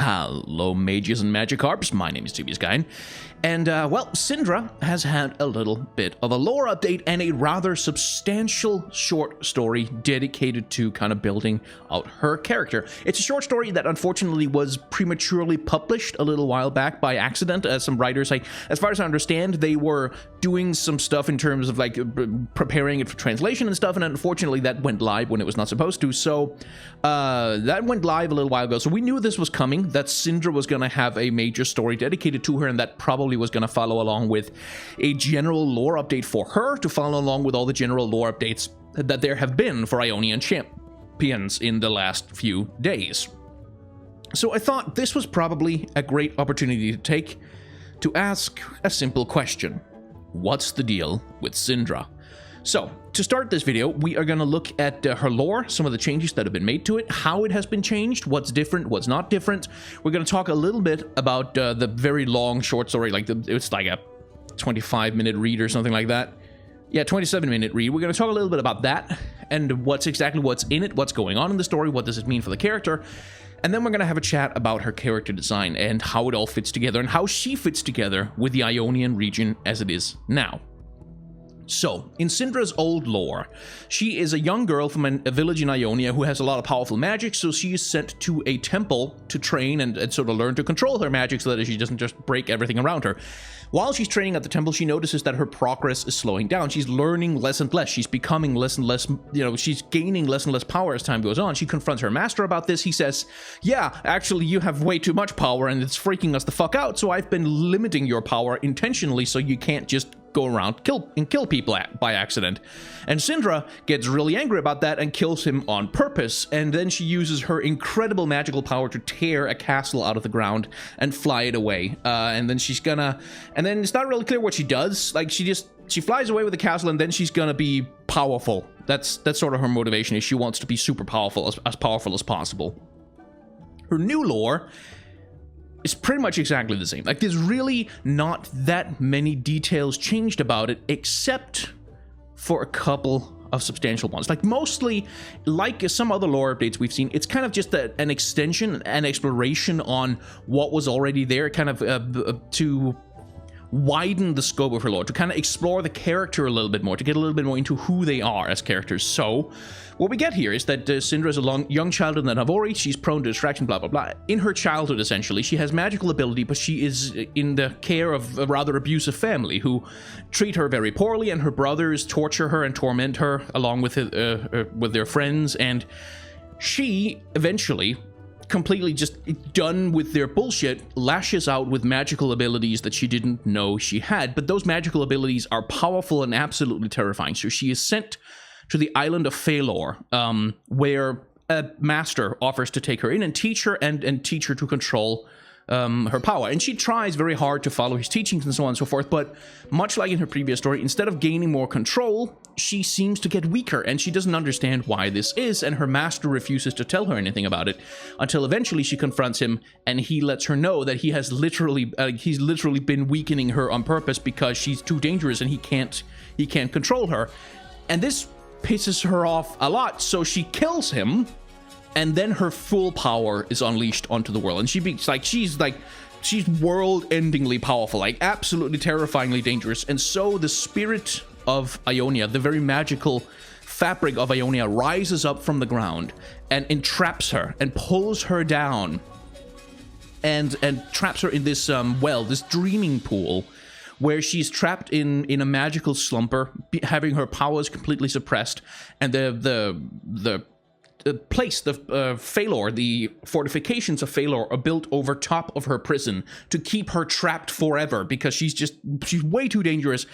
Hello, mages and magikarps. My name is Dubious Guy. And, well, Syndra has had a little bit of a lore update and a rather substantial short story dedicated to kind of building out her character. It's a short story that unfortunately was prematurely published a little while back by accident. Some writers, as far as I understand, they were doing some stuff in terms of like preparing it for translation and stuff, and unfortunately that went live when it was not supposed to. So that went live a little while ago. So we knew this was coming, that Syndra was going to have a major story dedicated to her, and that probably was going to follow along with a general lore update for her to follow along with all the general lore updates that there have been for Ionian champions in the last few days. So I thought this was probably a great opportunity to take to ask a simple question. What's the deal with Syndra? So, to start this video, we are going to look at her lore, some of the changes that have been made to it, how it has been changed, what's different, what's not different. We're going to talk a little bit about the very long short story, it's like a 25-minute read or something like that. Yeah, 27-minute read. We're going to talk a little bit about that and what's in it, what's going on in the story, what does it mean for the character. And then we're going to have a chat about her character design and how it all fits together and how she fits together with the Ionian region as it is now. So, in Syndra's old lore, she is a young girl from a village in Ionia who has a lot of powerful magic, so she is sent to a temple to train and sort of learn to control her magic so that she doesn't just break everything around her. While she's training at the temple, she notices that her progress is slowing down. She's learning less and less. She's becoming less and less, she's gaining less and less power as time goes on. She confronts her master about this. He says, yeah, actually, you have way too much power and it's freaking us the fuck out, so I've been limiting your power intentionally so you can't just go around kill people by accident. And Syndra gets really angry about that and kills him on purpose, and then she uses her incredible magical power to tear a castle out of the ground and fly it away. And then it's not really clear what she does. Like, she flies away with the castle, and then she's gonna be powerful. That's sort of her motivation, is she wants to be super powerful, as powerful as possible. Her new lore is pretty much exactly the same. Like, there's really not that many details changed about it, except for a couple of substantial ones. Like, mostly, like some other lore updates we've seen, it's kind of just an extension, an exploration on what was already there, kind of to widen the scope of her lore, to kind of explore the character a little bit more, to get a little bit more into who they are as characters. So, what we get here is that Syndra is a young child in the Navori. She's prone to distraction, blah, blah, blah. In her childhood, essentially, she has magical ability, but she is in the care of a rather abusive family who treat her very poorly, and her brothers torture her and torment her along with their friends, and she eventually, completely just done with their bullshit, lashes out with magical abilities that she didn't know she had. But those magical abilities are powerful and absolutely terrifying. So she is sent to the island of Phalor, where a master offers to take her in and teach her and teach her to control her power. And she tries very hard to follow his teachings and so on and so forth, but much like in her previous story, instead of gaining more control, she seems to get weaker, and she doesn't understand why this is, and her master refuses to tell her anything about it, until eventually she confronts him, and he lets her know that he has literally been weakening her on purpose because she's too dangerous and he can't control her. And this pisses her off a lot, so she kills him, and then her full power is unleashed onto the world, and she's world-endingly powerful, like absolutely terrifyingly dangerous. And so the spirit of Ionia, the very magical fabric of Ionia, rises up from the ground and entraps her and pulls her down and traps her in this this dreaming pool, where she's trapped in a magical slumber, having her powers completely suppressed, and the Phalor, the fortifications of Phalor, are built over top of her prison to keep her trapped forever, because she's way too dangerous.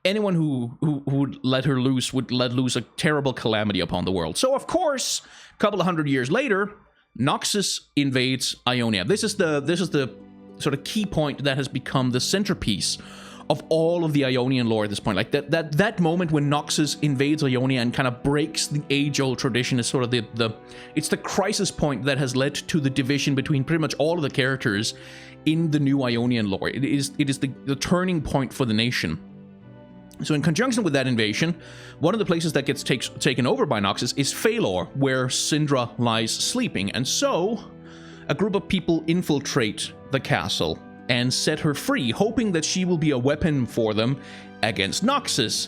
Anyone who would let her loose would let loose a terrible calamity upon the world. So, of course, a couple of hundred years later, Noxus invades Ionia. This is the sort of key point that has become the centerpiece of all of the Ionian lore at this point. Like, that moment when Noxus invades Ionia and kind of breaks the age-old tradition is sort of it's the crisis point that has led to the division between pretty much all of the characters in the new Ionian lore. It is the turning point for the nation. So in conjunction with that invasion, one of the places that gets taken over by Noxus is Phalor, where Syndra lies sleeping. And so a group of people infiltrate the castle and set her free, hoping that she will be a weapon for them against Noxus.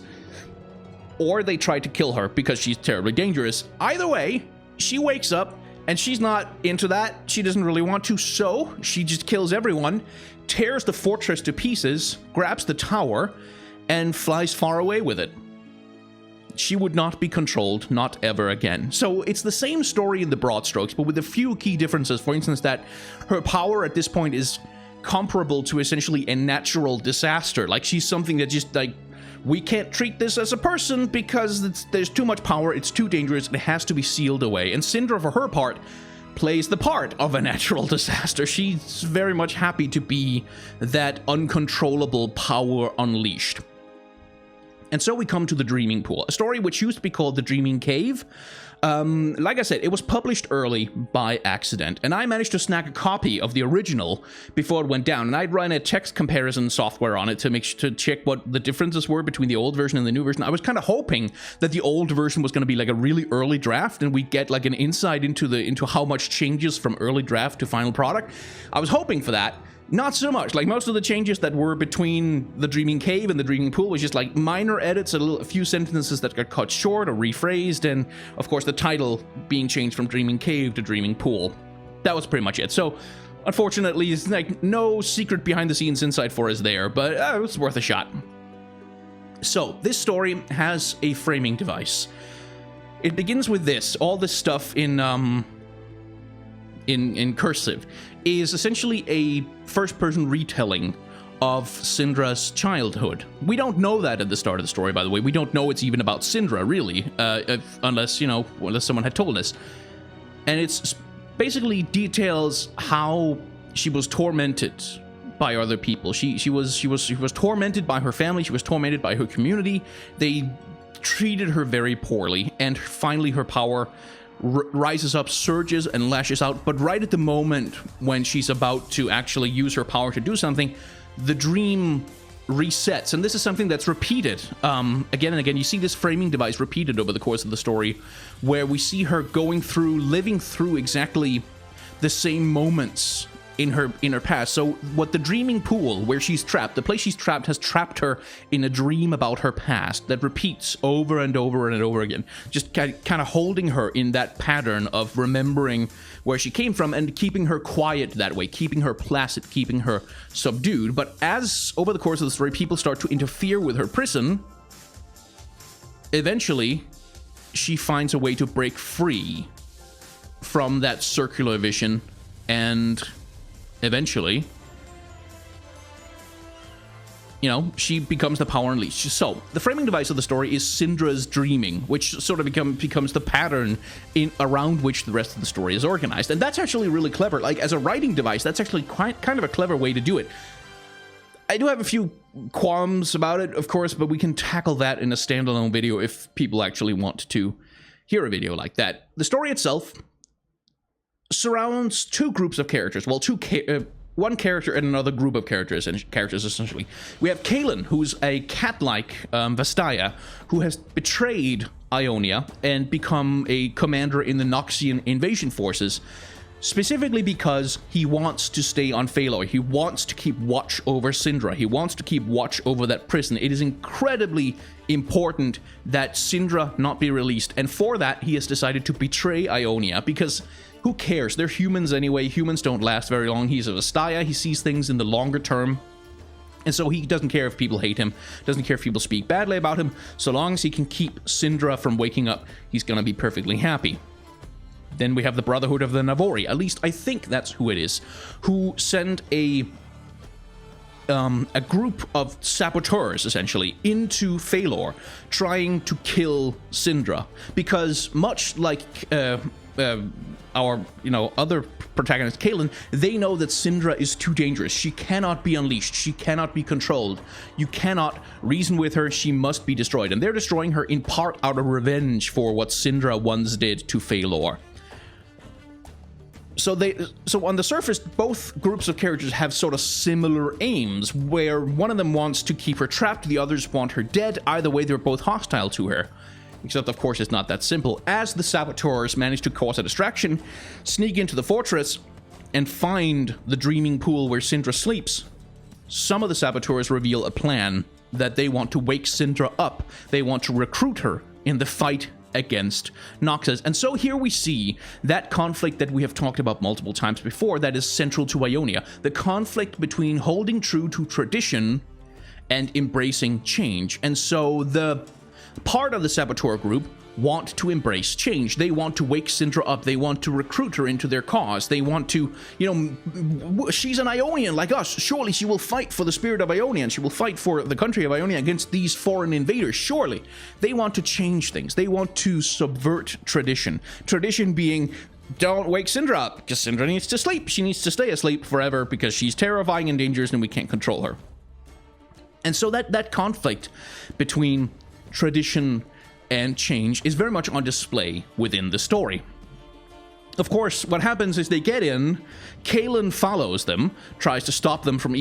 Or they try to kill her because she's terribly dangerous. Either way, she wakes up and she's not into that. She doesn't really want to, so she just kills everyone, tears the fortress to pieces, grabs the tower, and flies far away with it. She would not be controlled, not ever again. So it's the same story in the broad strokes, but with a few key differences. For instance, that her power at this point is comparable to essentially a natural disaster. Like, she's something that just, like, we can't treat this as a person because there's too much power, it's too dangerous, it has to be sealed away. And Syndra, for her part, plays the part of a natural disaster. She's very much happy to be that uncontrollable power unleashed. And so we come to The Dreaming Pool, a story which used to be called The Dreaming Cave. Like I said, it was published early by accident, and I managed to snag a copy of the original before it went down, and I'd run a text comparison software on it to check what the differences were between the old version and the new version. I was kind of hoping that the old version was going to be like a really early draft, and we'd get like an insight into how much changes from early draft to final product. I was hoping for that. Not so much. Like, most of the changes that were between the Dreaming Cave and the Dreaming Pool was just like minor edits, a few sentences that got cut short or rephrased, and of course the title being changed from Dreaming Cave to Dreaming Pool. That was pretty much it. So unfortunately, it's like no secret behind the scenes insight for us there, but it was worth a shot. So this story has a framing device. It begins with this. All this stuff in cursive is essentially a first-person retelling of Syndra's childhood. We don't know that at the start of the story, by the way. We don't know it's even about Syndra, really, unless someone had told us. And it's basically details how she was tormented by other people. She was tormented by her family. She was tormented by her community. They treated her very poorly, and finally her power rises up, surges, and lashes out. But right at the moment when she's about to actually use her power to do something, the dream resets. And this is something that's repeated again and again. You see this framing device repeated over the course of the story, where we see her living through exactly the same moments in her past. So what the Dreaming Pool, where she's trapped, the place she's trapped, has trapped her in a dream about her past that repeats over and over and over again, just kind of holding her in that pattern of remembering where she came from and keeping her quiet that way, keeping her placid, keeping her subdued. But as over the course of the story people start to interfere with her prison, eventually she finds a way to break free from that circular vision, and eventually, she becomes the power unleashed. So, the framing device of the story is Syndra's dreaming, which sort of becomes the pattern around which the rest of the story is organized. And that's actually really clever. Like, as a writing device, that's actually kind of a clever way to do it. I do have a few qualms about it, of course, but we can tackle that in a standalone video if people actually want to hear a video like that. The story itself surrounds two groups of characters. Well, one character and another group of characters, essentially. We have Kaelin, who's a cat-like Vastaya, who has betrayed Ionia and become a commander in the Noxian invasion forces, specifically because he wants to stay on Phalor. He wants to keep watch over Syndra. He wants to keep watch over that prison. It is incredibly important that Syndra not be released, and for that, he has decided to betray Ionia, because who cares? They're humans anyway. Humans don't last very long. He's a Vastaya. He sees things in the longer term. And so he doesn't care if people hate him, doesn't care if people speak badly about him. So long as he can keep Syndra from waking up, he's going to be perfectly happy. Then we have the Brotherhood of the Navori. At least I think that's who it is. Who send a group of saboteurs, essentially, into Phalor, trying to kill Syndra. Because much like our other protagonist, Kaelin, they know that Syndra is too dangerous. She cannot be unleashed. She cannot be controlled. You cannot reason with her. She must be destroyed. And they're destroying her in part out of revenge for what Syndra once did to Phalor. So on the surface, both groups of characters have sort of similar aims, where one of them wants to keep her trapped, the others want her dead. Either way, they're both hostile to her. Except, of course, it's not that simple. As the saboteurs manage to cause a distraction, sneak into the fortress, and find the dreaming pool where Syndra sleeps, some of the saboteurs reveal a plan that they want to wake Syndra up. They want to recruit her in the fight against Noxus. And so here we see that conflict that we have talked about multiple times before that is central to Ionia. The conflict between holding true to tradition and embracing change. And so the part of the saboteur group want to embrace change. They want to wake Syndra up. They want to recruit her into their cause. They want to, she's an Ionian like us. Surely she will fight for the spirit of Ionia, and she will fight for the country of Ionia against these foreign invaders. Surely. They want to change things. They want to subvert tradition. Tradition being, don't wake Syndra up, because Syndra needs to sleep. She needs to stay asleep forever because she's terrifying and dangerous and we can't control her. And so that conflict between tradition and change is very much on display within the story. Of course, what happens is they get in, Kaelin follows them, tries to stop them from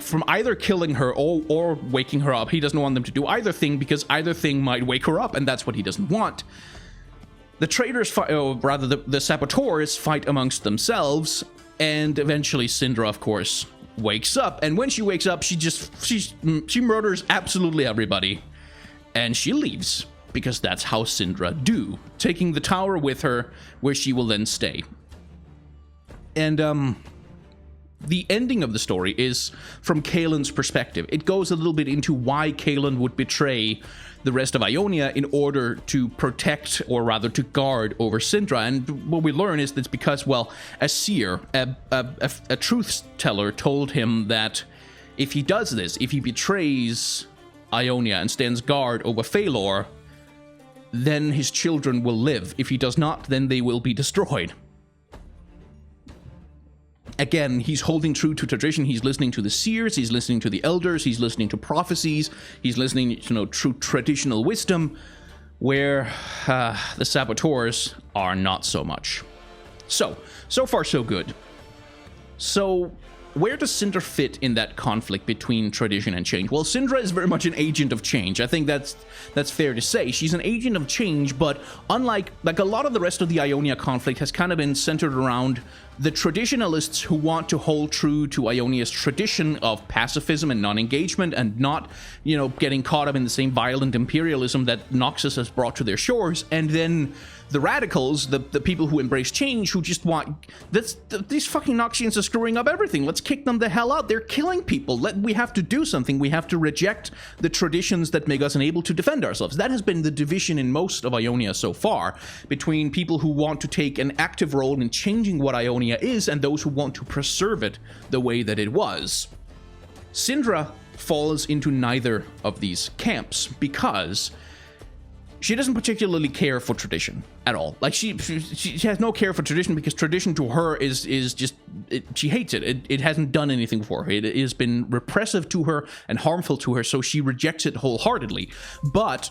from either killing her or waking her up. He doesn't want them to do either thing because either thing might wake her up, and that's what he doesn't want. The traitors fight, the saboteurs fight amongst themselves, and eventually Syndra, of course, wakes up. And when she wakes up, she murders absolutely everybody, and she leaves. Because that's how Syndra do, taking the tower with her, where she will then stay. And the ending of the story is from Kaelin's perspective. It goes a little bit into why Kaelin would betray the rest of Ionia in order to protect, or rather to guard over Syndra. And what we learn is that's because, well, a seer, a truth teller told him that if he does this, if he betrays Ionia and stands guard over Phalor, then his children will live. If he does not, then they will be destroyed. Again, he's holding true to tradition. He's listening to the seers, he's listening to the elders, he's listening to prophecies, he's listening to true traditional wisdom, where the saboteurs are not so much. So far so good. So where does Syndra fit in that conflict between tradition and change? Well, Syndra is very much an agent of change. I think that's fair to say. She's an agent of change, but unlike a lot of the rest of the Ionia conflict has kind of been centered around the traditionalists who want to hold true to Ionia's tradition of pacifism and non-engagement and not, getting caught up in the same violent imperialism that Noxus has brought to their shores. And then the radicals, the people who embrace change, who just want... these fucking Noxians are screwing up everything. Let's kick them the hell out. They're killing people. We have to do something. We have to reject the traditions that make us unable to defend ourselves. That has been the division in most of Ionia so far, between people who want to take an active role in changing what Ionia is and those who want to preserve it the way that it was. Syndra falls into neither of these camps because she doesn't particularly care for tradition at all. She has no care for tradition because tradition to her is just... she hates it. It hasn't done anything for her. It has been repressive to her and harmful to her, so she rejects it wholeheartedly. But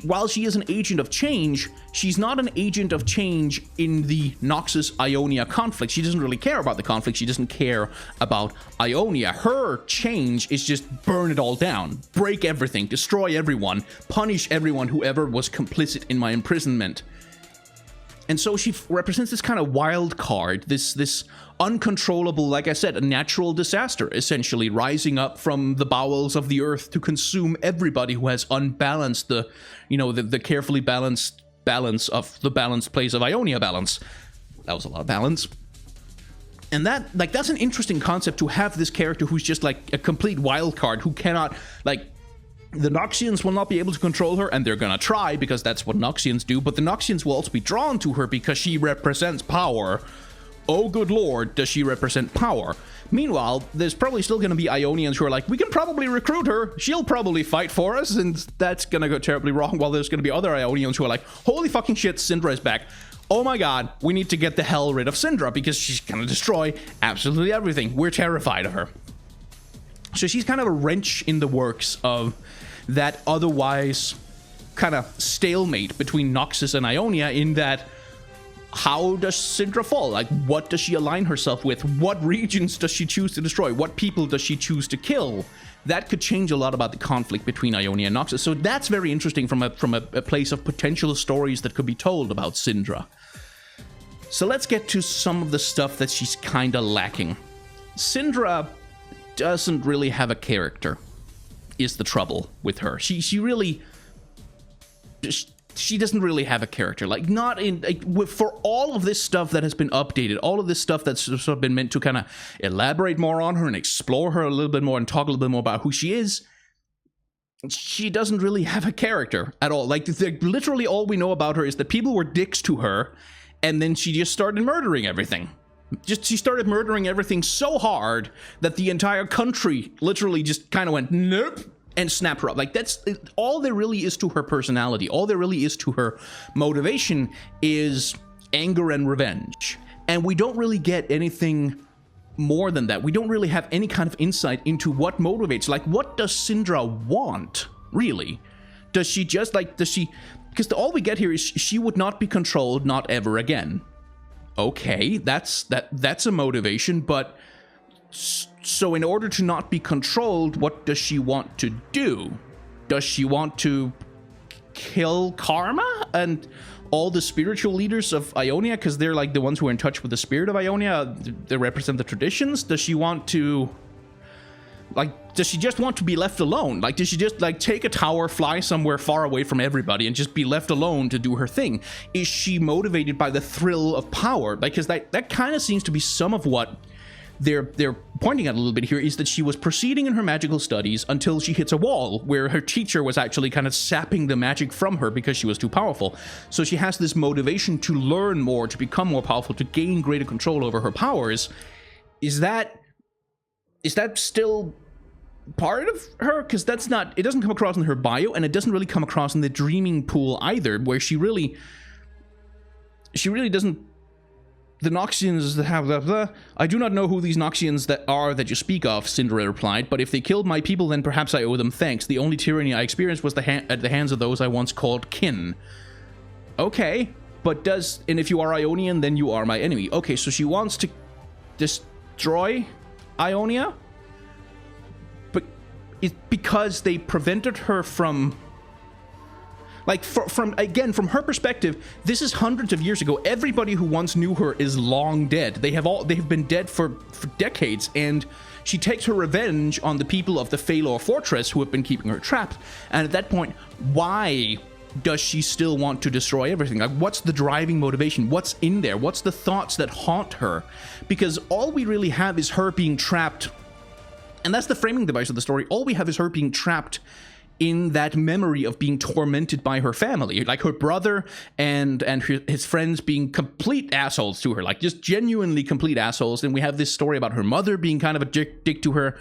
while she is an agent of change, she's not an agent of change in the Noxus-Ionia conflict. She doesn't really care about the conflict. She doesn't care about Ionia. Her change is just burn it all down, break everything, destroy everyone, punish everyone who ever was complicit in my imprisonment. And so she represents this kind of wild card, this uncontrollable, like I said, a natural disaster, essentially rising up from the bowels of the earth to consume everybody who has unbalanced the carefully balanced balance of the balanced place of Ionia balance. That was a lot of balance. And that's an interesting concept, to have this character who's just like a complete wild card, who cannot, the Noxians will not be able to control her, and they're gonna try because that's what Noxians do, but the Noxians will also be drawn to her because she represents power. Oh good lord, does she represent power. Meanwhile, there's probably still gonna be Ionians who are like, we can probably recruit her, she'll probably fight for us, and that's gonna go terribly wrong, while there's gonna be other Ionians who are like, holy fucking shit, Syndra is back. Oh my god, we need to get the hell rid of Syndra because she's gonna destroy absolutely everything. We're terrified of her. So she's kind of a wrench in the works of that otherwise kind of stalemate between Noxus and Ionia, in that, how does Syndra fall? What does she align herself with? What regions does she choose to destroy? What people does she choose to kill? That could change a lot about the conflict between Ionia and Noxus. So that's very interesting from a place of potential stories that could be told about Syndra. So let's get to some of the stuff that she's kind of lacking. Syndra doesn't really have a character, is the trouble with her. She really... She doesn't really have a character. Like, not in... Like, for all of this stuff that has been updated, all of this stuff that's sort of been meant to kind of elaborate more on her and explore her a little bit more and talk a little bit more about who she is, she doesn't really have a character at all. Like, literally all we know about her is that people were dicks to her, and then she just started murdering everything. She started murdering everything so hard that the entire country literally just kind of went, nope, and snapped her up. Like, that's all there really is to her personality. All there really is to her motivation is anger and revenge. And we don't really get anything more than that. We don't really have any kind of insight into what motivates. Like, what does Syndra want, really? Does she just, like, because all we get here is she would not be controlled, not ever again. Okay, that's a motivation, but so in order to not be controlled, what does she want to do? Does she want to kill Karma and all the spiritual leaders of Ionia, because they're like the ones who are in touch with the spirit of Ionia? They represent the traditions. Does she want to, like, does she just want to be left alone? Like, does she just, like, take a tower, fly somewhere far away from everybody, and just be left alone to do her thing? Is she motivated by the thrill of power? Because that kind of seems to be some of what they're pointing at a little bit here, is that she was proceeding in her magical studies until she hits a wall where her teacher was actually kind of sapping the magic from her because she was too powerful. So she has this motivation to learn more, to become more powerful, to gain greater control over her powers. Is that still part of her? Because that's not, it doesn't come across in her bio, and it doesn't really come across in the dreaming pool either, where she really doesn't. The Noxians that have blah, blah. I do not know who these Noxians that you speak of, Syndra replied, but if they killed my people, then perhaps I owe them thanks. The only tyranny I experienced was at the hands of those I once called kin. Okay, but and if you are Ionian, then you are my enemy. Okay, so she wants to destroy Ionia, but it's because they prevented her from... Like, from her perspective, this is hundreds of years ago. Everybody who once knew her is long dead. They have been dead for decades, and she takes her revenge on the people of the Phalor Fortress who have been keeping her trapped. And at that point, why does she still want to destroy everything? Like, what's the driving motivation? What's in there? What's the thoughts that haunt her? Because all we really have is her being trapped, and that's the framing device of the story. All we have is her being trapped in that memory of being tormented by her family, like her brother and his friends being complete assholes to her, like just genuinely complete assholes. And we have this story about her mother being kind of a dick to her.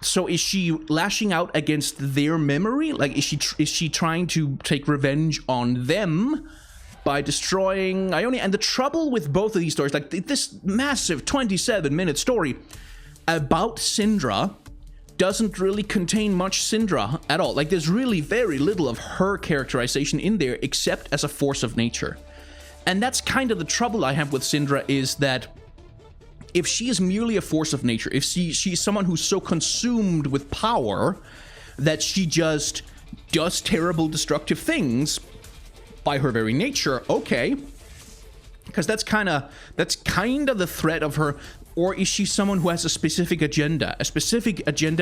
So is she lashing out against their memory? Like, is she trying to take revenge on them by destroying Ionia? And the trouble with both of these stories, like this massive 27-minute story about Syndra, doesn't really contain much Syndra at all. Like, there's really very little of her characterization in there except as a force of nature. And that's kind of the trouble I have with Syndra, is that if she is merely a force of nature, if she's someone who's so consumed with power that she just does terrible destructive things by her very nature, okay, because that's kind of the threat of her. Or is she someone who has a specific agenda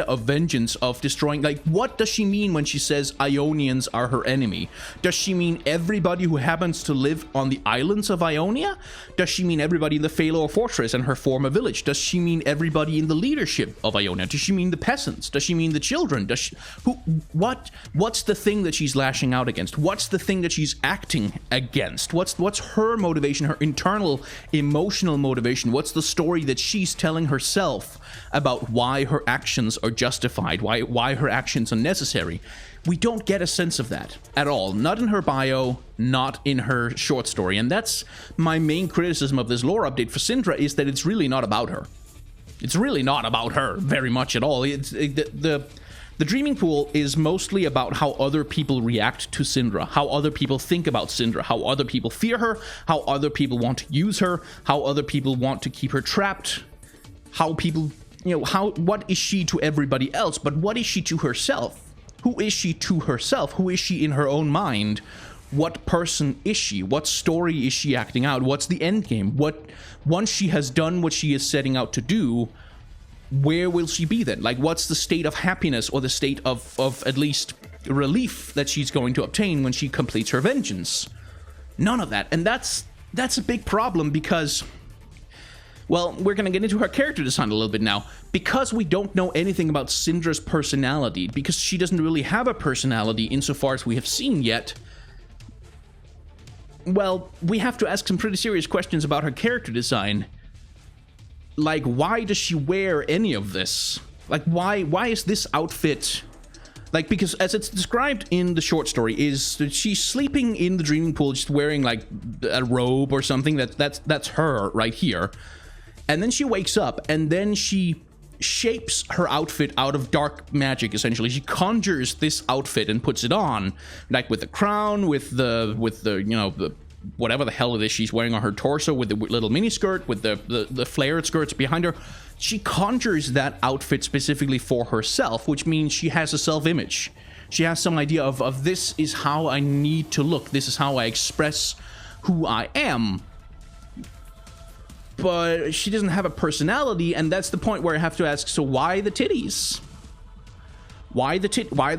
of vengeance, of destroying? Like, what does she mean when she says Ionians are her enemy? Does she mean everybody who happens to live on the islands of Ionia? Does she mean everybody in the Phalor Fortress and her former village? Does she mean everybody in the leadership of Ionia? Does she mean the peasants? Does she mean the children? What's the thing that she's lashing out against? What's the thing that she's acting against? What's her motivation, her internal emotional motivation? What's the story that she's telling herself about why her actions are justified, why her actions are necessary? We don't get a sense of that at all. Not in her bio, not in her short story. And that's my main criticism of this lore update for Syndra, is that it's really not about her. It's really not about her very much at all. The Dreaming Pool is mostly about how other people react to Syndra, how other people think about Syndra, how other people fear her, how other people want to use her, how other people want to keep her trapped, how people, what is she to everybody else, but what is she to herself? Who is she to herself? Who is she in her own mind? what person is she? What story is she acting out? What's the end game? Once she has done what she is setting out to do, where will she be then? Like, what's the state of happiness or the state of at least relief that she's going to obtain when she completes her vengeance? None of that. And that's a big problem because, well, we're going to get into her character design a little bit now. Because we don't know anything about Syndra's personality, because she doesn't really have a personality insofar as we have seen yet, well, we have to ask some pretty serious questions about her character design. Like, why does she wear any of this? Like, why is this outfit... Like, because as it's described in the short story, is that she's sleeping in the dreaming pool, just wearing, like, a robe or something. That's her right here. And then she wakes up, and then she shapes her outfit out of dark magic, essentially. She conjures this outfit and puts it on, like with the crown, with the you know, the whatever the hell it is she's wearing on her torso, with the little mini skirt, with the flared skirts behind her. She conjures that outfit specifically for herself, which means she has a self-image. She has some idea of this is how I need to look. This is how I express who I am. But she doesn't have a personality, and that's the point where I have to ask, so why the titties? Why the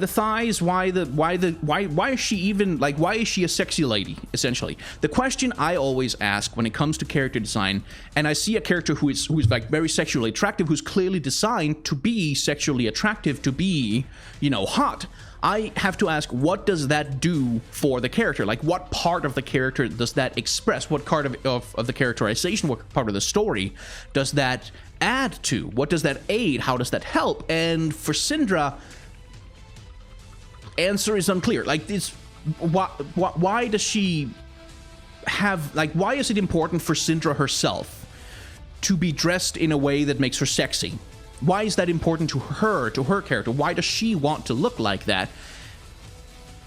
thighs? Why is she even, like, why is she a sexy lady, essentially? The question I always ask when it comes to character design, and I see a character who's like very sexually attractive, who's clearly designed to be sexually attractive, to be, you know, hot, I have to ask, what does that do for the character? Like, what part of the character does that express? What part of the characterization, what part of the story does that add to? What does that aid? How does that help? And for Syndra, answer is unclear. Like, this, why does she have, like, why is it important for Syndra herself to be dressed in a way that makes her sexy? Why is that important to her character? Why does she want to look like that?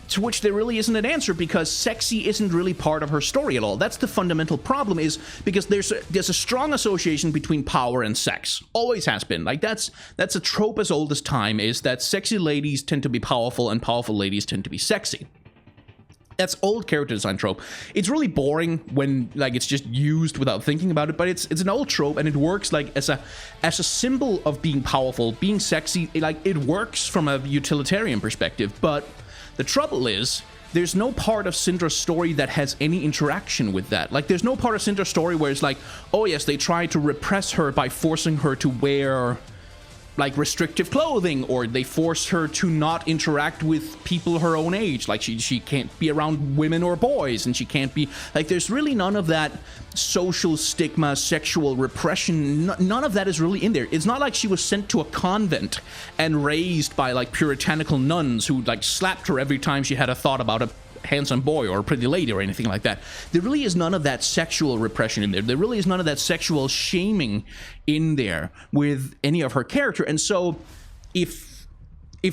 To which there really isn't an answer, because sexy isn't really part of her story at all. That's the fundamental problem, is because there's a strong association between power and sex. Always has been. Like, that's a trope as old as time, is that sexy ladies tend to be powerful and powerful ladies tend to be sexy. That's old character design trope. It's really boring when, like, it's just used without thinking about it, but it's an old trope, and it works like as a symbol of being powerful, being sexy. It works from a utilitarian perspective, but the trouble is there's no part of Syndra's story that has any interaction with that. Like, there's no part of Syndra's story where it's like, oh yes, they try to repress her by forcing her to wear, like, restrictive clothing, or they force her to not interact with people her own age. Like, she can't be around women or boys, and she can't be, like, there's really none of that social stigma, sexual repression. None of that is really in there. It's not like she was sent to a convent and raised by, like, puritanical nuns who, like, slapped her every time she had a thought about a handsome boy or a pretty lady or anything like that. There really is none of that sexual repression in there. There really is none of that sexual shaming in there with any of her character. And so if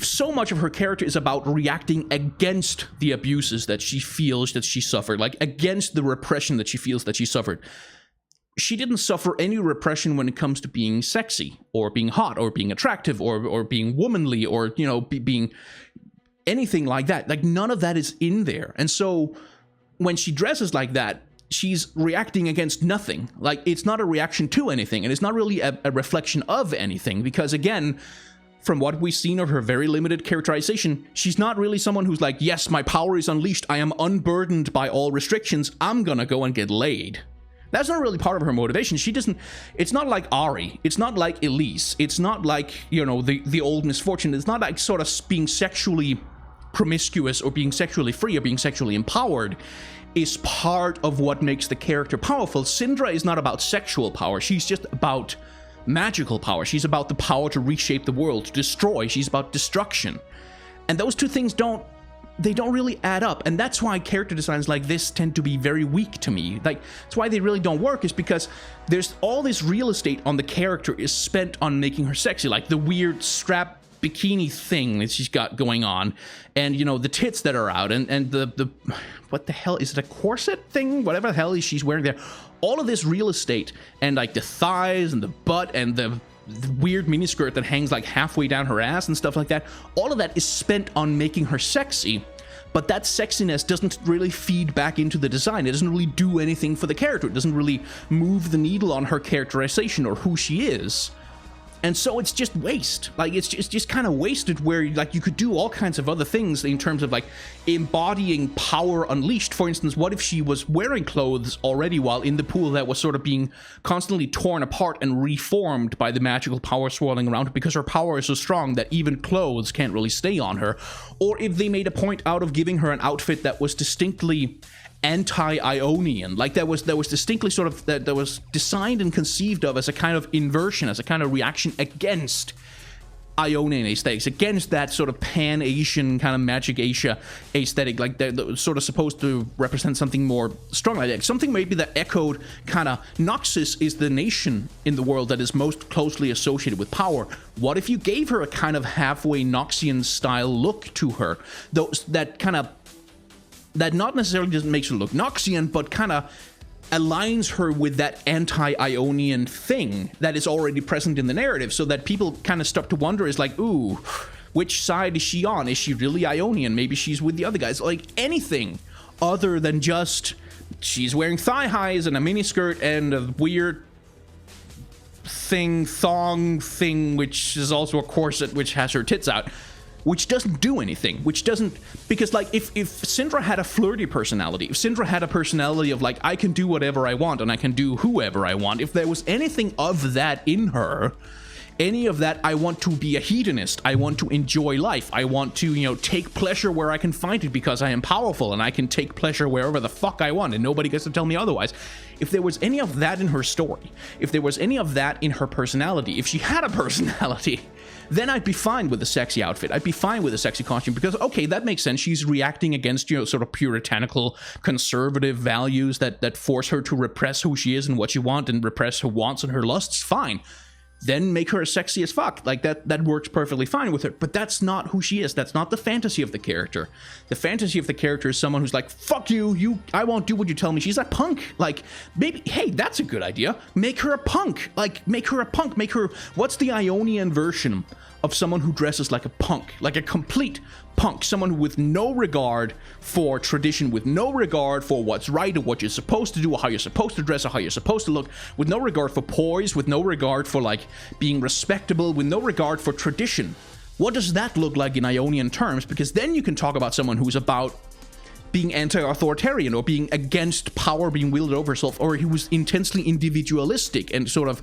so much of her character is about reacting against the abuses that she feels that she suffered, like against the repression that she feels that she suffered, she didn't suffer any repression when it comes to being sexy or being hot or being attractive or being womanly or, you know, being anything like that. Like, none of that is in there. And so when she dresses like that, she's reacting against nothing. Like, it's not a reaction to anything, and it's not really a reflection of anything, because, again, from what we've seen of her very limited characterization, she's not really someone who's like, yes, my power is unleashed, I am unburdened by all restrictions, I'm gonna go and get laid. That's not really part of her motivation. She doesn't, it's not like Ari, it's not like Elise, it's not like, you know, the old misfortune, it's not like sort of being sexually promiscuous or being sexually free or being sexually empowered is part of what makes the character powerful. Syndra is not about sexual power, she's just about magical power. She's about the power to reshape the world, to destroy. She's about destruction. And those two things don't really add up, and that's why character designs like this tend to be very weak to me. Like, that's why they really don't work, is because there's all this real estate on the character is spent on making her sexy, like the weird strap bikini thing that she's got going on, and, you know, the tits that are out, and the what the hell is it, a corset thing, whatever the hell she's wearing there. All of this real estate, and like the thighs and the butt and the weird miniskirt that hangs like halfway down her ass and stuff like that, all of that is spent on making her sexy. but that sexiness doesn't really feed back into the design. It doesn't really do anything for the character. It doesn't really move the needle on her characterization or who she is. And so it's just waste. Like, it's just kind of wasted, where like you could do all kinds of other things in terms of like embodying power unleashed. For instance, what if she was wearing clothes already while in the pool that was sort of being constantly torn apart and reformed by the magical power swirling around her, because her power is so strong that even clothes can't really stay on her? Or if they made a point out of giving her an outfit that was distinctly anti-Ionian, like that was distinctly sort of that was designed and conceived of as a kind of inversion, as a kind of reaction against Ionian aesthetics, against that sort of pan-Asian kind of magic Asia aesthetic, like that sort of supposed to represent something more strong, like that. Something maybe that echoed kind of Noxus is the nation in the world that is most closely associated with power. What if you gave her a kind of halfway Noxian style look to her, that not necessarily just makes her look Noxian, but kind of aligns her with that anti-Ionian thing that is already present in the narrative, so that people kind of start to wonder, is like, ooh, which side is she on? Is she really Ionian? Maybe she's with the other guys. Like, anything other than just she's wearing thigh highs and a miniskirt and a weird thong thing, which is also a corset which has her tits out, which doesn't do anything, which doesn't, because like if Syndra had a flirty personality, if Syndra had a personality of like, I can do whatever I want and I can do whoever I want, if there was anything of that in her, any of that, I want to be a hedonist, I want to enjoy life, I want to, you know, take pleasure where I can find it because I am powerful and I can take pleasure wherever the fuck I want and nobody gets to tell me otherwise. If there was any of that in her story, if there was any of that in her personality, if she had a personality, then I'd be fine with a sexy outfit. I'd be fine with a sexy costume, because, okay, that makes sense. She's reacting against, you know, sort of puritanical, conservative values that force her to repress who she is and what she wants, and repress her wants and her lusts. Fine. Then make her as sexy as fuck. Like, that works perfectly fine with her. But that's not who she is. That's not the fantasy of the character. The fantasy of the character is someone who's like, fuck you, I won't do what you tell me. She's a punk. Like, maybe, hey, that's a good idea. Make her a punk. Like, make her a punk. Make her, what's the Ionian version of someone who dresses like a punk? Like a complete punk. Someone with no regard for tradition, with no regard for what's right or what you're supposed to do, or how you're supposed to dress, or how you're supposed to look, with no regard for poise, with no regard for like being respectable, with no regard for tradition. What does that look like in Ionian terms? Because then you can talk about someone who's about being anti-authoritarian, or being against power being wielded over herself, or he was intensely individualistic and sort of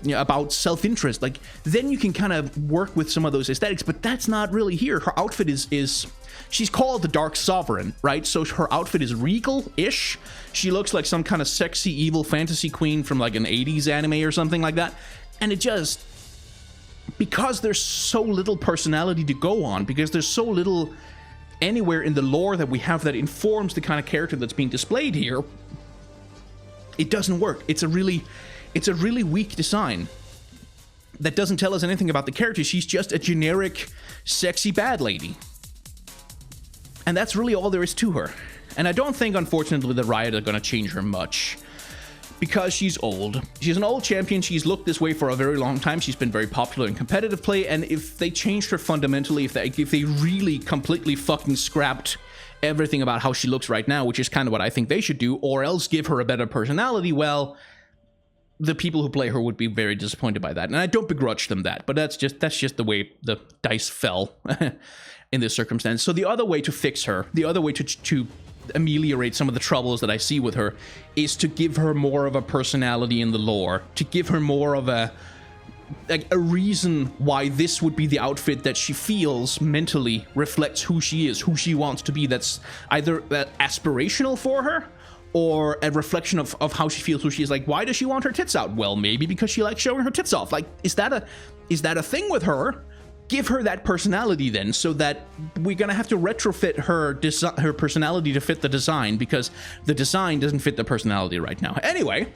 you know, about self-interest. Like, then you can kind of work with some of those aesthetics, but that's not really here. Her outfit is she's called the Dark Sovereign, right? So her outfit is regal-ish. She looks like some kind of sexy evil fantasy queen from like an 80s anime or something like that. And it just, because there's so little personality to go on, because there's so little anywhere in the lore that we have that informs the kind of character that's being displayed here, it doesn't work. It's a really weak design that doesn't tell us anything about the character. She's just a generic sexy bad lady, and that's really all there is to her. And I don't think, unfortunately, the Riot are going to change her much, because she's old. She's an old champion. She's looked this way for a very long time. She's been very popular in competitive play, and if they changed her fundamentally, if they really completely fucking scrapped everything about how she looks right now, which is kind of what I think they should do, or else give her a better personality, well, the people who play her would be very disappointed by that. And I don't begrudge them that, but that's just the way the dice fell in this circumstance. So the other way to fix her, the other way to ameliorate some of the troubles that I see with her, is to give her more of a personality in the lore, to give her more of a reason why this would be the outfit that she feels mentally reflects who she is, who she wants to be, that's either aspirational for her or a reflection of how she feels, who she is. Like, why does she want her tits out? Well, maybe because she likes showing her tits off. Like, is that a thing with her? Give her that personality then, so that we're gonna have to retrofit her personality to fit the design, because the design doesn't fit the personality right now. Anyway,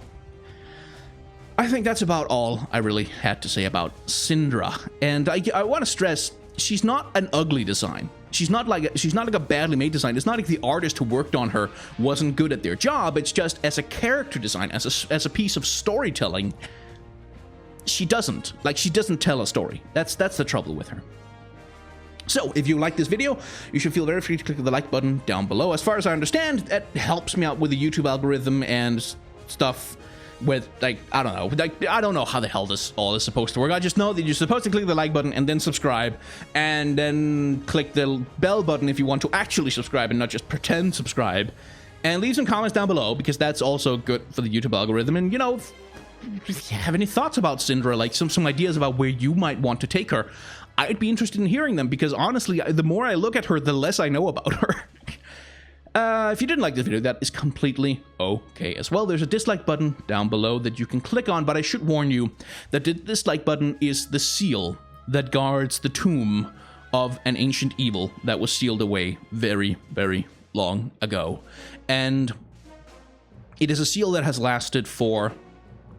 I think that's about all I really had to say about Syndra. And I want to stress, she's not an ugly design. She's not like a badly made design. It's not like the artist who worked on her wasn't good at their job. It's just, as a character design, as a piece of storytelling, she doesn't tell a story. That's the trouble with her. So, if you like this video, you should feel very free to click the like button down below. As far as I understand, that helps me out with the YouTube algorithm and stuff with, like, I don't know. Like, I don't know how the hell this all is supposed to work. I just know that you're supposed to click the like button and then subscribe, and then click the bell button if you want to actually subscribe and not just pretend subscribe. And leave some comments down below, because that's also good for the YouTube algorithm. And, you know, if you have any thoughts about Syndra, like some ideas about where you might want to take her, I'd be interested in hearing them, because honestly, the more I look at her, the less I know about her. If you didn't like this video, that is completely okay as well. There's a dislike button down below that you can click on, but I should warn you that the dislike button is the seal that guards the tomb of an ancient evil that was sealed away very, very long ago. And it is a seal that has lasted for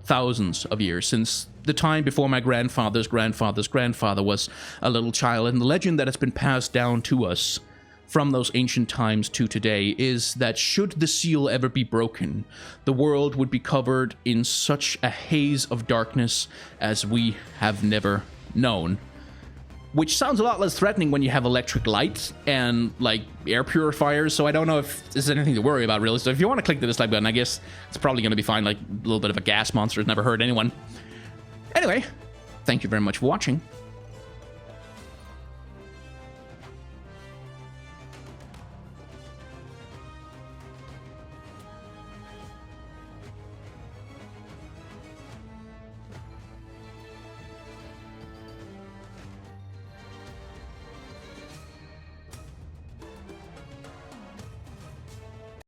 thousands of years, since the time before my grandfather's grandfather's grandfather was a little child. And the legend that has been passed down to us from those ancient times to today is that should the seal ever be broken, the world would be covered in such a haze of darkness as we have never known. Which sounds a lot less threatening when you have electric lights and, like, air purifiers, so I don't know if there's anything to worry about, really. So if you want to click the dislike button, I guess it's probably going to be fine. Like, a little bit of a gas monster has never hurt anyone. Anyway, thank you very much for watching.